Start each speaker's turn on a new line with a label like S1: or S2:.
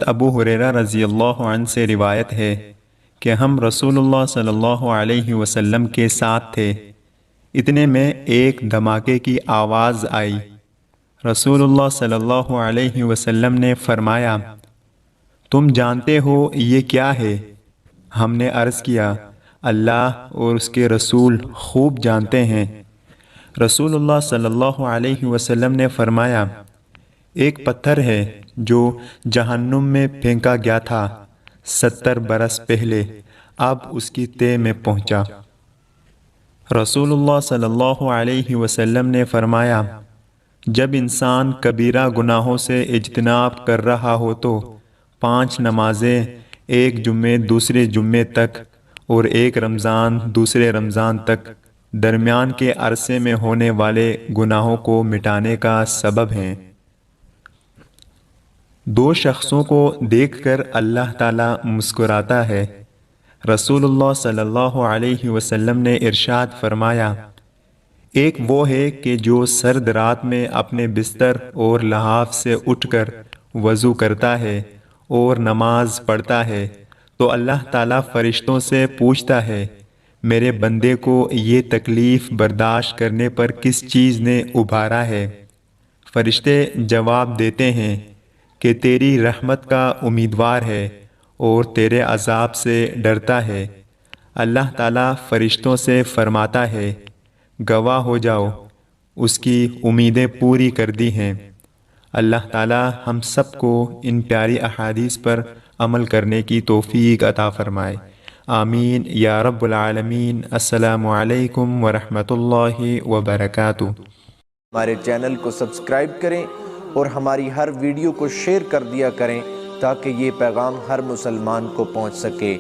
S1: ابو ہریرہ رضی اللہ عنہ سے روایت ہے کہ ہم رسول اللہ صلی اللہ علیہ وسلم کے ساتھ تھے، اتنے میں ایک دھماکے کی آواز آئی۔ رسول اللہ صلی اللہ علیہ وسلم نے فرمایا، تم جانتے ہو یہ کیا ہے؟ ہم نے عرض کیا، اللہ اور اس کے رسول خوب جانتے ہیں۔ رسول اللہ صلی اللہ علیہ وسلم نے فرمایا، ایک پتھر ہے جو جہنم میں پھینکا گیا تھا 70 برس پہلے، اب اس کی تہ میں پہنچا۔ رسول اللہ صلی اللہ علیہ وسلم نے فرمایا، جب انسان کبیرہ گناہوں سے اجتناب کر رہا ہو تو 5 نمازیں، ایک جمعے دوسرے جمعے تک اور ایک رمضان دوسرے رمضان تک، درمیان کے عرصے میں ہونے والے گناہوں کو مٹانے کا سبب ہیں۔ 2 شخصوں کو دیکھ کر اللہ تعالیٰ مسکراتا ہے۔ رسول اللہ صلی اللہ علیہ وسلم نے ارشاد فرمایا، ایک وہ ہے کہ جو سرد رات میں اپنے بستر اور لحاف سے اٹھ کر وضو کرتا ہے اور نماز پڑھتا ہے تو اللہ تعالیٰ فرشتوں سے پوچھتا ہے، میرے بندے کو یہ تکلیف برداشت کرنے پر کس چیز نے ابھارا ہے؟ فرشتے جواب دیتے ہیں کہ تیری رحمت کا امیدوار ہے اور تیرے عذاب سے ڈرتا ہے۔ اللہ تعالیٰ فرشتوں سے فرماتا ہے، گواہ ہو جاؤ، اس کی امیدیں پوری کر دی ہیں۔ اللہ تعالیٰ ہم سب کو ان پیاری احادیث پر عمل کرنے کی توفیق عطا فرمائے، آمین یا رب العالمین۔ السلام علیکم ورحمۃ اللہ وبرکاتہ۔
S2: ہمارے چینل کو سبسکرائب کریں اور ہماری ہر ویڈیو کو شیئر کر دیا کریں تاکہ یہ پیغام ہر مسلمان کو پہنچ سکے۔